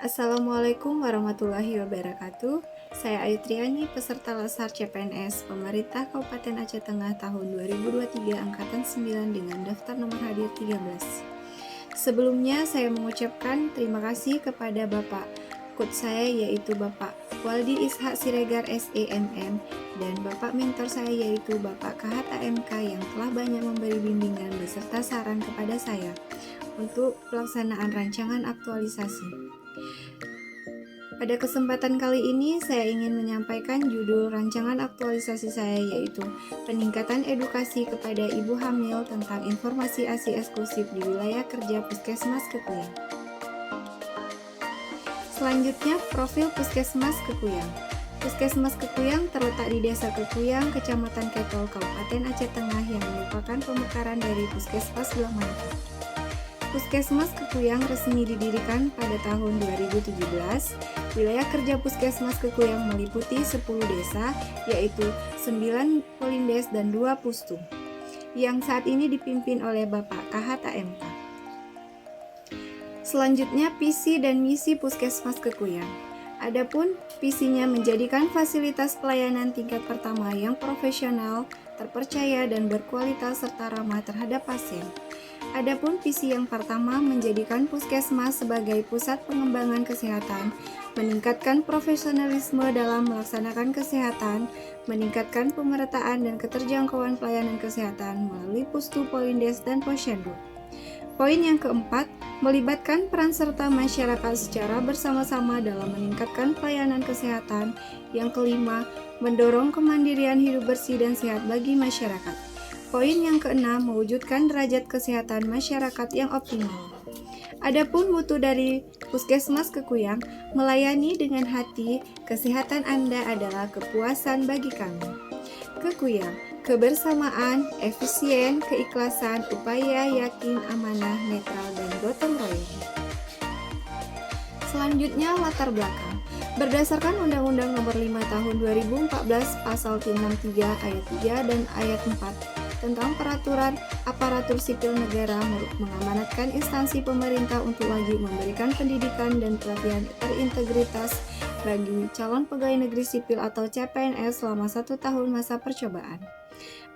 Assalamualaikum warahmatullahi wabarakatuh. Saya Ayu Triani, peserta Lasar CPNS Pemerintah Kabupaten Aceh Tengah tahun 2023 Angkatan 9 dengan daftar nomor hadir 13. Sebelumnya saya mengucapkan terima kasih kepada Bapak Kut saya yaitu Bapak Waldi Ishak Siregar SEMM dan Bapak mentor saya yaitu Bapak Kahata MK yang telah banyak memberi bimbingan beserta saran kepada saya untuk pelaksanaan rancangan aktualisasi. Pada kesempatan kali ini saya ingin menyampaikan judul rancangan aktualisasi saya yaitu peningkatan edukasi kepada ibu hamil tentang informasi ASI eksklusif di wilayah kerja Puskesmas Kekuyang. Selanjutnya, profil Puskesmas Kekuyang. Puskesmas Kekuyang terletak di Desa Kekuyang, Kecamatan Ketol, Kabupaten Aceh Tengah yang merupakan pemekaran dari Puskesmas Belah Mantap. Puskesmas Kekuyang resmi didirikan pada tahun 2017. Wilayah kerja Puskesmas Kekuyang meliputi 10 desa, yaitu 9 polindes dan 2 pustu, yang saat ini dipimpin oleh Bapak Kahata MK. Selanjutnya, visi dan misi Puskesmas Kekuyang. Adapun visinya menjadikan fasilitas pelayanan tingkat pertama yang profesional, terpercaya dan berkualitas serta ramah terhadap pasien. Adapun visi yang pertama menjadikan Puskesmas sebagai pusat pengembangan kesehatan, meningkatkan profesionalisme dalam melaksanakan kesehatan, meningkatkan pemerataan dan keterjangkauan pelayanan kesehatan melalui pustu, polindes, dan posyandu. Poin yang keempat, melibatkan peran serta masyarakat secara bersama-sama dalam meningkatkan pelayanan kesehatan. Yang kelima, mendorong kemandirian hidup bersih dan sehat bagi masyarakat. Poin yang keenam, mewujudkan derajat kesehatan masyarakat yang optimal. Adapun mutu dari Puskesmas Kekuyang, melayani dengan hati, kesehatan Anda adalah kepuasan bagi kami. Kekuyang, kebersamaan, efisien, keikhlasan, upaya, yakin, amanah, netral, dan gotong royong. Selanjutnya, latar belakang. Berdasarkan Undang-Undang Nomor 5 Tahun 2014 Pasal 63 Ayat 3 dan Ayat 4 tentang Peraturan Aparatur Sipil Negara mengamanatkan instansi pemerintah untuk wajib memberikan pendidikan dan pelatihan terintegritas bagi calon pegawai negeri sipil atau CPNS selama 1 tahun masa percobaan.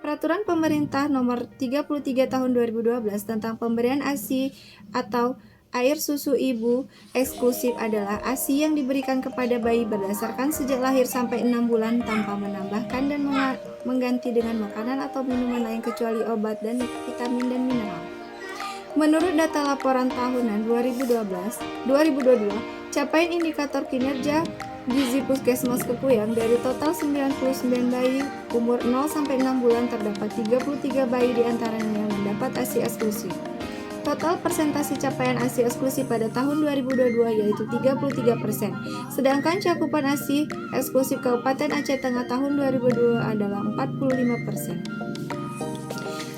Peraturan Pemerintah Nomor 33 Tahun 2012 tentang pemberian ASI atau air susu ibu eksklusif adalah ASI yang diberikan kepada bayi berdasarkan sejak lahir sampai 6 bulan tanpa menambahkan dan mengganti dengan makanan atau minuman lain kecuali obat dan vitamin dan mineral. Menurut data laporan tahunan 2022, capaian indikator kinerja gizi Puskesmas Kekuyang dari total 99 bayi umur 0-6 bulan terdapat 33 bayi diantaranya yang mendapat ASI eksklusif. Total persentase capaian ASI eksklusif pada tahun 2022 yaitu 33%, sedangkan cakupan ASI eksklusif Kabupaten Aceh Tengah tahun 2022 adalah 45%.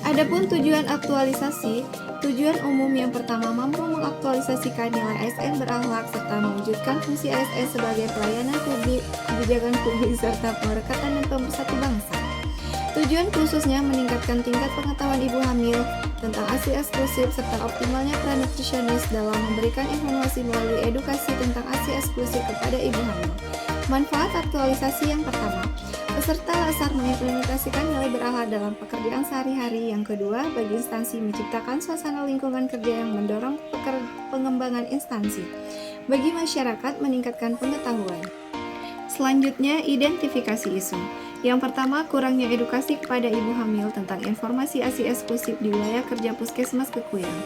Adapun tujuan aktualisasi, tujuan umum yang pertama mampu mengaktualisasikan nilai ASN berakhlak serta mewujudkan fungsi ASN sebagai pelayanan publik, kebijakan publik serta pemerekatan dan pemersatu bangsa. Tujuan khususnya meningkatkan tingkat pengetahuan ibu hamil tentang ASI eksklusif serta optimalnya peran nutrisionis dalam memberikan informasi melalui edukasi tentang ASI eksklusif kepada ibu hamil. Manfaat aktualisasi yang pertama, peserta Lasar mengimplementasikan nilai berakhlak dalam pekerjaan sehari-hari. Yang kedua, bagi instansi menciptakan suasana lingkungan kerja yang mendorong pengembangan instansi. Bagi masyarakat meningkatkan pengetahuan. Selanjutnya, identifikasi isu. Yang pertama, kurangnya edukasi kepada ibu hamil tentang informasi ASI eksklusif di wilayah kerja Puskesmas Kekuyang.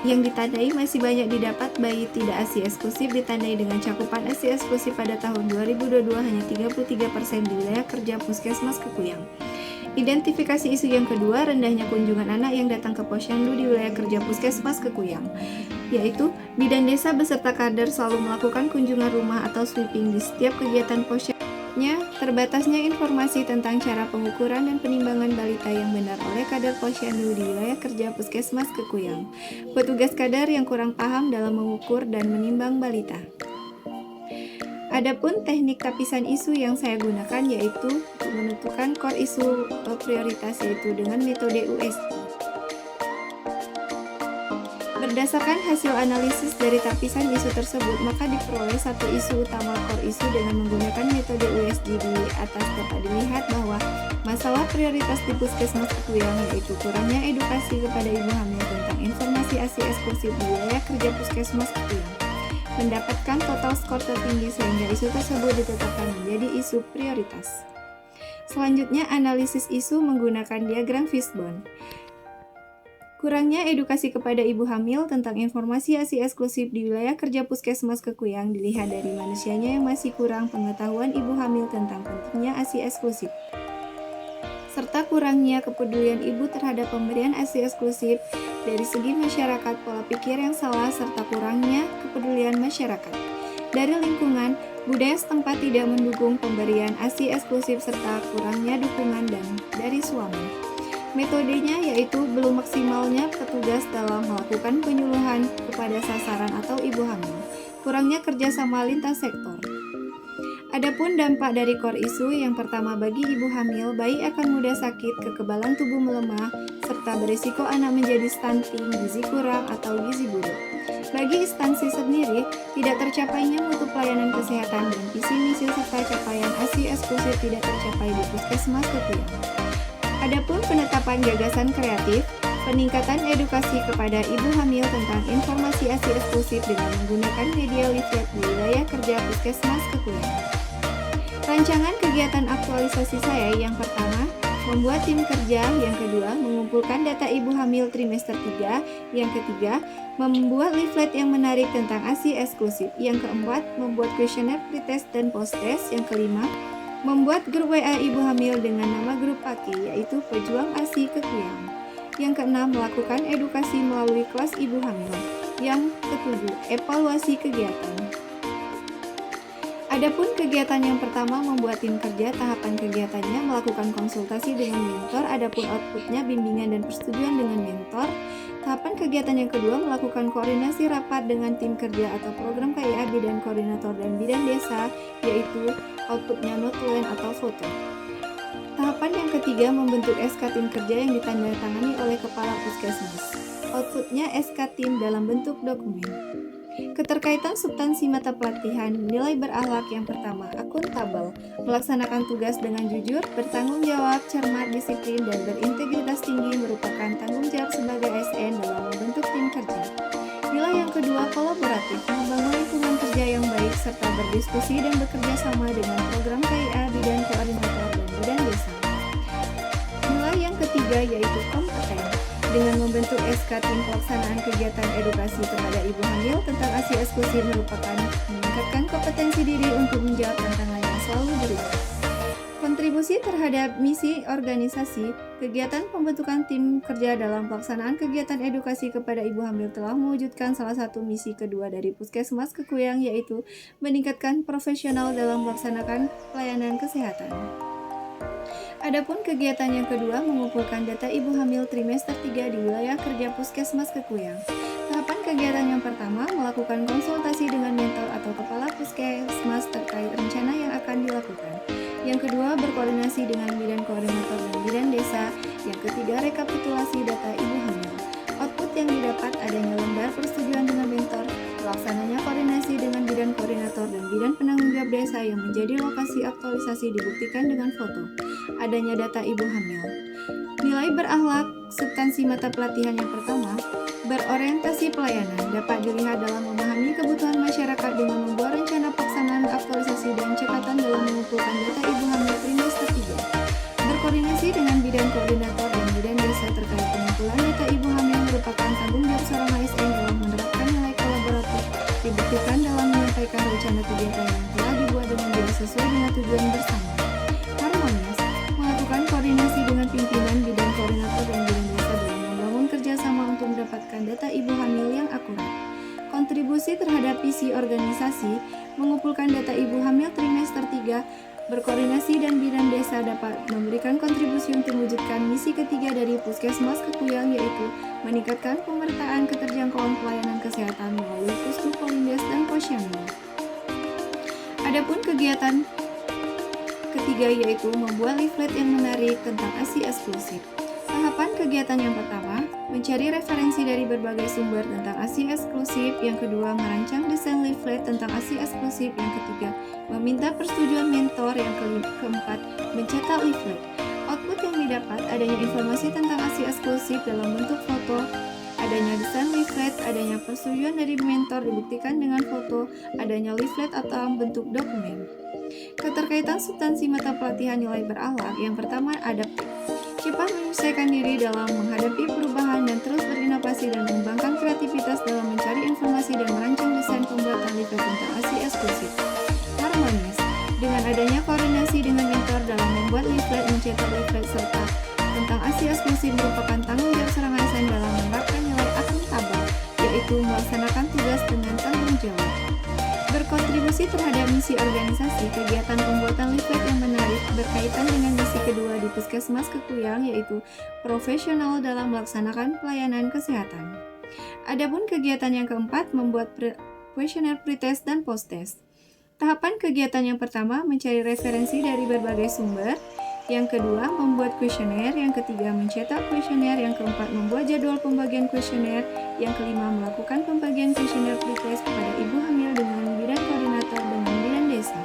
Yang ditandai masih banyak didapat bayi tidak ASI eksklusif ditandai dengan cakupan ASI eksklusif pada tahun 2022 hanya 33% di wilayah kerja Puskesmas Kekuyang. Identifikasi isu yang kedua, rendahnya kunjungan anak yang datang ke posyandu di wilayah kerja Puskesmas Kekuyang, yaitu bidan desa beserta kader selalu melakukan kunjungan rumah atau sweeping di setiap kegiatan posyandu. Terbatasnya informasi tentang cara pengukuran dan penimbangan balita yang benar oleh kader posyandu di wilayah kerja Puskesmas Kekuyang. Petugas kader yang kurang paham dalam mengukur dan menimbang balita. Adapun teknik tapisan isu yang saya gunakan yaitu untuk menentukan core isu prioritas yaitu dengan metode USI. Berdasarkan hasil analisis dari tapisan isu tersebut, maka diperoleh satu isu utama core isu dengan menggunakan metode USG. Di atas dapat dilihat bahwa masalah prioritas di Puskesmas Kekuyang yaitu kurangnya edukasi kepada ibu hamil tentang informasi ASI eksklusif di wilayah kerja Puskesmas Kekuyang mendapatkan total skor tertinggi sehingga isu tersebut ditetapkan menjadi isu prioritas. Selanjutnya, analisis isu menggunakan diagram Fishbone. Kurangnya edukasi kepada ibu hamil tentang informasi ASI eksklusif di wilayah kerja Puskesmas Kekuyang dilihat dari manusianya yang masih kurang pengetahuan ibu hamil tentang pentingnya ASI eksklusif, serta kurangnya kepedulian ibu terhadap pemberian ASI eksklusif dari segi masyarakat, pola pikir yang salah, serta kurangnya kepedulian masyarakat dari lingkungan, budaya setempat tidak mendukung pemberian ASI eksklusif, serta kurangnya dukungan dari suami. Metodenya yaitu belum maksimalnya petugas dalam melakukan penyuluhan kepada sasaran atau ibu hamil, kurangnya kerjasama lintas sektor. Adapun dampak dari core isu, yang pertama bagi ibu hamil, bayi akan mudah sakit, kekebalan tubuh melemah, serta berisiko anak menjadi stunting, gizi kurang, atau gizi buruk. Bagi instansi sendiri, tidak tercapainya mutu pelayanan kesehatan dan visi misi serta capaian ASI eksklusif tidak tercapai di Puskesmas Kekuyang. Adapun penetapan gagasan kreatif, peningkatan edukasi kepada ibu hamil tentang informasi ASI eksklusif dengan menggunakan media leaflet di wilayah kerja Puskesmas Kekuyang. Rancangan kegiatan aktualisasi saya yang pertama, membuat tim kerja, yang kedua, mengumpulkan data ibu hamil trimester 3, yang ketiga, membuat leaflet yang menarik tentang ASI eksklusif, yang keempat, membuat kuesioner pretest dan post-test, yang kelima, membuat grup WA ibu hamil dengan nama grup PAKI, yaitu Pejuang ASI Kekuyang. Yang keenam, melakukan edukasi melalui kelas ibu hamil. Yang ketujuh, evaluasi kegiatan. Adapun kegiatan yang pertama, membuat tim kerja, tahapan kegiatannya melakukan konsultasi dengan mentor, adapun outputnya bimbingan dan persetujuan dengan mentor. Tahapan kegiatan yang kedua, melakukan koordinasi rapat dengan tim kerja atau program KIA bidan koordinator dan bidan desa, yaitu outputnya notulen atau foto. Tahapan yang ketiga, membentuk SK tim kerja yang ditandatangani oleh Kepala Puskesmas. Outputnya SK tim dalam bentuk dokumen. Keterkaitan substansi mata pelatihan, nilai berakhlak yang pertama, akuntabel, melaksanakan tugas dengan jujur, bertanggung jawab, cermat, disiplin, dan berintegritas tinggi merupakan tanggung jawab sebagai ASN dalam membentuk tim kerja. Nilai yang kedua, kolaboratif, membangun lingkungan kerja yang baik, serta berdiskusi dan bekerja sama dengan program KIA, bidan koordinator, dan bidan desa. Nilai yang ketiga yaitu kompeten, dengan membentuk SK tim pelaksanaan kegiatan edukasi kepada ibu hamil tentang ASI eksklusif merupakan meningkatkan kompetensi diri untuk menjawab tantangan yang selalu berubah. Kontribusi terhadap misi organisasi, kegiatan pembentukan tim kerja dalam pelaksanaan kegiatan edukasi kepada ibu hamil telah mewujudkan salah satu misi kedua dari Puskesmas Kekuyang, yaitu meningkatkan profesional dalam melaksanakan pelayanan kesehatan. Adapun kegiatan yang kedua, mengumpulkan data ibu hamil trimester 3 di wilayah kerja Puskesmas Kekuyang. Tahapan kegiatan yang pertama, melakukan konsultasi dengan mentor atau kepala Puskesmas terkait rencana yang akan dilakukan. Yang kedua, berkoordinasi dengan bidan koordinator dan bidan desa. Yang ketiga, rekapitulasi data ibu hamil. Output yang didapat adanya lembar persetujuan dengan mentor, pelaksananya koordinasi dengan bidan koordinator dan bidan penanggung jawab desa yang menjadi lokasi aktualisasi dibuktikan dengan foto. Adanya data ibu hamil. Nilai berakhlak, substansi mata pelatihan yang pertama, berorientasi pelayanan, dapat dilihat dalam memahami kebutuhan masyarakat dengan membuat rencana pelaksanaan aktualisasi dan catatan dalam mengumpulkan data ibu hamil trimester 3. Berkoordinasi dengan bidan koordinator dan bidan desa terkait pengumpulan data ibu hamil merupakan tanggung jawab seorang ASN dalam menerapkan nilai kolaboratif, dibuktikan dalam menyampaikan rencana kegiatan yang telah dibuat dengan baik sesuai dengan tujuan bersama. Harmonis, melakukan koordinasi dengan pimpinan bidan koordinator dan bidan desa dalam membangun kerjasama untuk mendapatkan data ibu hamil yang akurat. Kontribusi terhadap visi organisasi, mengumpulkan data ibu hamil trimester 3, berkoordinasi dan bidan desa dapat memberikan kontribusi untuk mewujudkan misi ketiga dari Puskesmas Kekuyang, yaitu meningkatkan pemertaan keterjangkauan pelayanan kesehatan melalui Pusku Polindes dan Posyandu. Adapun kegiatan ketiga yaitu membuat leaflet yang menarik tentang ASI eksklusif. Tahapan kegiatan yang pertama, mencari referensi dari berbagai sumber tentang ASI eksklusif. Yang kedua, merancang desain leaflet tentang ASI eksklusif. Yang ketiga, meminta persetujuan mentor. Yang keempat, mencetak leaflet. Output yang didapat adanya informasi tentang ASI eksklusif dalam bentuk foto, adanya desain leaflet, adanya persetujuan dari mentor dibuktikan dengan foto, adanya leaflet atau bentuk dokumen. Keterkaitan substansi mata pelatihan nilai berakhlak. Yang pertama, adaptif. Cepat menyesuaikan diri dalam menghadapi perubahan dan terus berinovasi dan mengembangkan kreativitas dalam mencari informasi dan merancang desain pembuatan leaflet tentang ASI eksklusif. Harmonis. Dengan adanya koordinasi dengan mentor dalam membuat leaflet, mencetak leaflet serta tentang ASI eksklusif merupakan tanggung jawab seorang ASN dalam menerapkan nilai akuntabel, yaitu melaksanakan tugas dengan tanggung jawab. Berkontribusi terhadap misi organisasi. Kegiatan pembuatan leaflet yang menarik berkaitan dengan misi kedua di Puskesmas Kekuyang, yaitu profesional dalam melaksanakan pelayanan kesehatan. Adapun kegiatan yang keempat, membuat kuesioner pretest dan post-test. Tahapan kegiatan yang pertama, mencari referensi dari berbagai sumber. Yang kedua, membuat kuesioner. Yang ketiga, mencetak kuesioner. Yang keempat, membuat jadwal pembagian kuesioner. Yang kelima, melakukan pembagian kuesioner pretest kepada ibu hamil dengan bidan koordinator dengan bidan desa.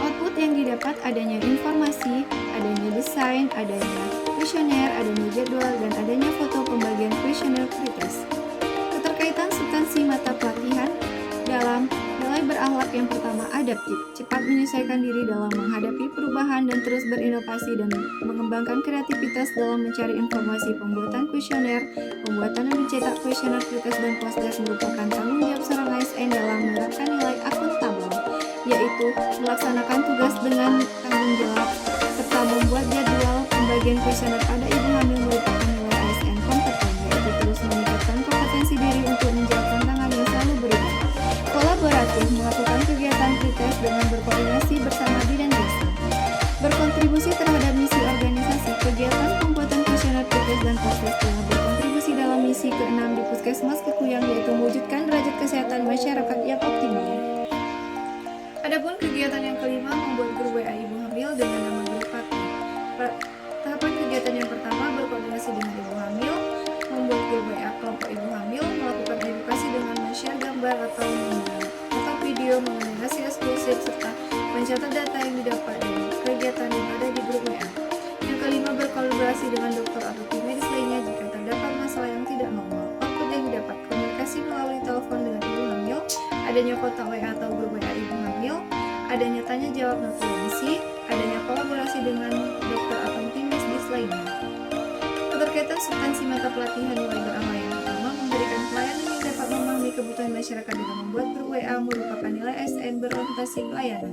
Output yang didapat adanya informasi, adanya desain, adanya kuesioner, adanya jadwal, dan adanya foto pembagian kuesioner pretest. Keterkaitan substansi mata pelatihan dalam nilai berakhlak. Yang pertama, adaptif. Cepat menyesuaikan diri dalam menghadapi perubahan dan terus berinovasi dan mengembangkan kreativitas dalam mencari informasi. Pembuatan kuesioner, pembuatan dan mencetak kuesioner pretest dan post-test merupakan tanggung jawab seorang ASN dalam menerapkan nilai akuntabel, yaitu melaksanakan tugas dengan tanggung jawab serta membuat jadwal pembagian kuesioner pada ibu hamil merupakan nilai ASN kompeten, yaitu terus meningkatkan kompetensi diri untuk menjawab tantangan yang selalu berubah. Kolaboratif, melakukan kegiatan pretest dengan berkoordinasi bersama bidan desa. Berkontribusi terhadap misi organisasi. Kegiatan pembuatan kuesioner pretest dan post-test telah berkontribusi dalam misi ke-6 di Puskesmas Kekuyang, yaitu mewujudkan derajat kesehatan masyarakat yang optimal. Adapun kegiatan yang kelima, membuat grup WA ibu hamil dengan nama grup Pati. Tahapan kegiatan yang pertama, berkoordinasi dengan ibu hamil, membuat grup WA kelompok ibu hamil, melakukan edukasi dengan men-share gambar atau video mengenai ASI eksklusif serta mencatat data yang didapat dari kegiatan yang ada di grup WA. Yang kelima, berkolaborasi dengan dokter atau tim medis lainnya jika terdapat masalah yang tidak normal. Output yang didapat, komunikasi melalui telepon dengan ibu hamil, adanya kontak WA atau grup WA ibu hamil, adanya tanya jawab notulensi, adanya kolaborasi dengan dokter atau tim medis lainnya. Keterkaitan substansi mata pelatihan nilai berakhlak. Yang pertama, memberikan pelayanan yang dapat memahami kebutuhan masyarakat dengan membuat grup WA merupakan nilai ASN berorientasi pelayanan.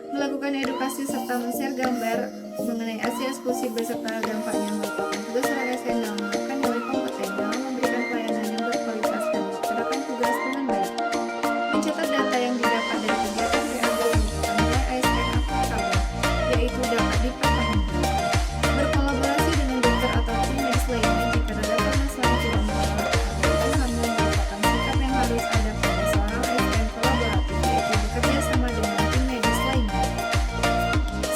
Melakukan edukasi serta men-share gambar mengenai ASI eksklusif beserta dampaknya merupakan tugas seorang ASN dalam melakukan nilai kompeten dalam memberikan pelayanan yang berkualitas dan melaksanakan tugas dengan baik. Mencatat data yang didapat dari kegiatan WA merupakan nilai ASN akuntabel, yaitu dapat dipertanggungjawabkan. Berkolaborasi dengan dokter atau tim medis lainnya jika terdapat masalah yang tidak merawat ibu hamil merupakan sikap yang harus ada pada seorang ASN kolaboratif, yaitu bekerja sama dengan tim medis lainnya.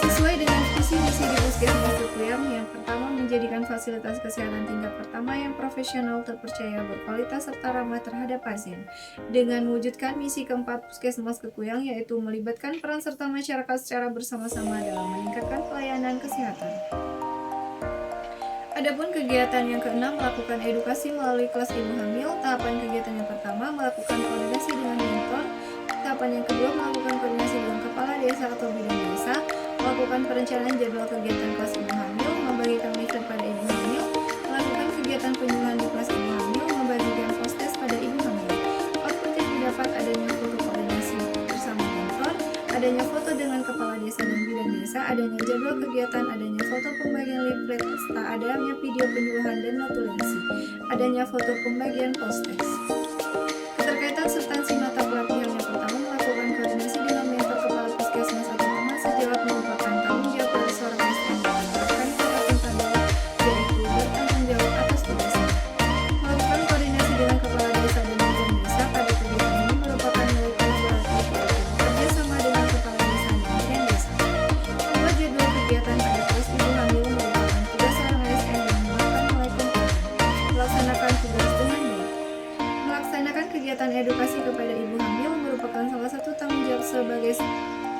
Sesuai dengan visi misi di Puskesmas Kekuyang, yang pertama, menjadikan fasilitas kesehatan tingkat pertama yang profesional, terpercaya, berkualitas serta ramah terhadap pasien. Dengan mewujudkan misi keempat Puskesmas Kekuyang, yaitu melibatkan peran serta masyarakat secara bersama-sama dalam meningkatkan pelayanan kesehatan. Adapun kegiatan yang keenam, melakukan edukasi melalui kelas ibu hamil. Tahapan kegiatan yang pertama, melakukan koordinasi dengan mentor. Tahapan yang kedua, melakukan koordinasi dengan kepala desa atau bidan desa. Melakukan perencanaan jadwal kegiatan kelas ibu hamil, membagikan leaflet pada ibu hamil, melakukan kegiatan penyuluhan di kelas ibu hamil, membagikan post-test pada ibu hamil. Output yang didapat adanya foto koordinasi bersama mentor, adanya foto dengan kepala desa dan bidan desa, adanya jadwal kegiatan, adanya foto pembagian leaflet, serta adanya video penyuluhan dan notulensi, adanya foto pembagian post-test. Keterkaitan substansi mata pelatihan. Yang pertama, melakukan koordinasi dengan mentor kepala puskesmas atau teman sejawat merupakan tanggung jawab dari seorang ASN dalam menerapkan nilai akuntabel, yaitu bertanggung jawab atas tugasnya. Melakukan koordinasi dengan kepala desa dan bidan desa pada kegiatan ini merupakan nilai kolaboratif, yaitu bekerja sama dengan kepala desa dan bidan desa. Membuat jadwal kegiatan pada kelas ibu hamil merupakan tugas seorang Melaksanakan kegiatan edukasi kepada ibu hamil merupakan salah satu tanggung jawab sebagai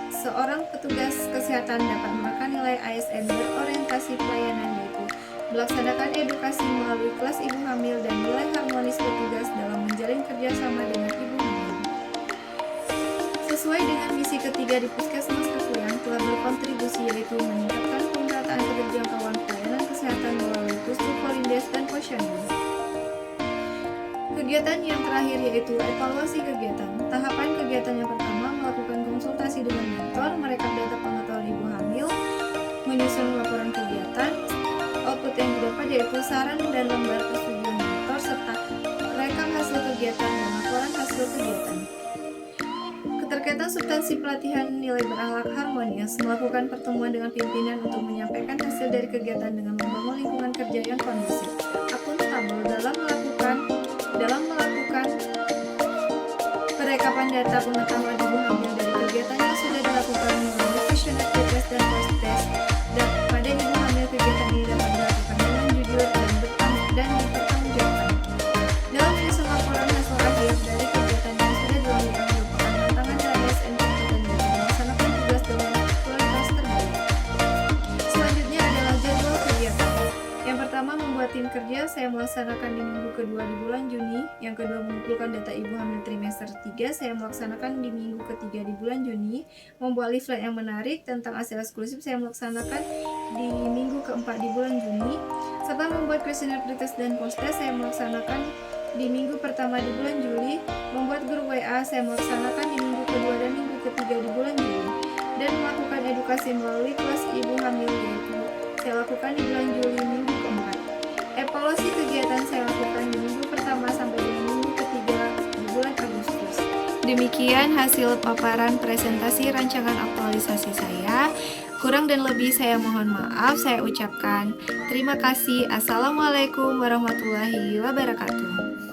seorang petugas kesehatan dapat memakan nilai ASN berorientasi pelayanan, yaitu melaksanakan edukasi melalui kelas ibu hamil dan nilai harmonis petugas dalam menjalin kerjasama dengan ibu hamil. Sesuai dengan misi ketiga di Puskesmas Kepuyan telah berkontribusi, yaitu meningkatkan pemerataan keterjangkauan pelayanan kesehatan melalui Pustu Polindes dan Posyandu. Kegiatan yang terakhir yaitu evaluasi kegiatan. Tahapan kegiatan yang pertama melakukan konsultasi dengan mentor, merekap data pengetahuan ibu hamil, menyusun laporan kegiatan. Output yang didapat yaitu saran dan lembar persetujuan mentor serta rekap hasil kegiatan dan laporan hasil kegiatan. Keterkaitan substansi pelatihan nilai berakhlak harmonius, melakukan pertemuan dengan pimpinan untuk menyampaikan hasil dari kegiatan dengan membangun lingkungan kerja yang kondusif, akuntabel dalam melakukan perekapan data pengetahuan ibu hamil dari kegiatan yang sudah dilakukan melalui questionnaire pretest dan post-test. Dan pada ibu hamil, kegiatan ini dapat dilakukan dengan jujur dan dipertanggungjawabkan. Dalam menyusun laporan hasil akhir dari kegiatan yang sudah dilakukan merupakan tantangan dari ASN kompeten dalam melaksanakan tugas dengan kualitas terbaik. Selanjutnya adalah jadwal kegiatan. Yang pertama, membuat tim kerja. Saya melaksanakan di minggu kedua di bulan Juni. Yang kedua, mengumpulkan data ibu hamil trimester 3. Saya melaksanakan di minggu ketiga di bulan Juni. Membuat leaflet yang menarik tentang hasil eksklusif saya melaksanakan di minggu keempat di bulan Juni. Serta membuat kuesioner pretest dan post-test saya melaksanakan di minggu pertama di bulan Juli. Membuat grup WA saya melaksanakan di minggu kedua dan minggu ketiga di bulan Juli. Dan melakukan edukasi melalui kelas ibu hamil, yaitu saya lakukan di bulan Juli minggu keempat. Evaluasi kegiatan saya lakukan di minggu pertama sampai dengan minggu ketiga di bulan Agustus. Demikian hasil paparan presentasi rancangan aktualisasi saya. Kurang dan lebih saya mohon maaf. Saya ucapkan terima kasih. Assalamualaikum warahmatullahi wabarakatuh.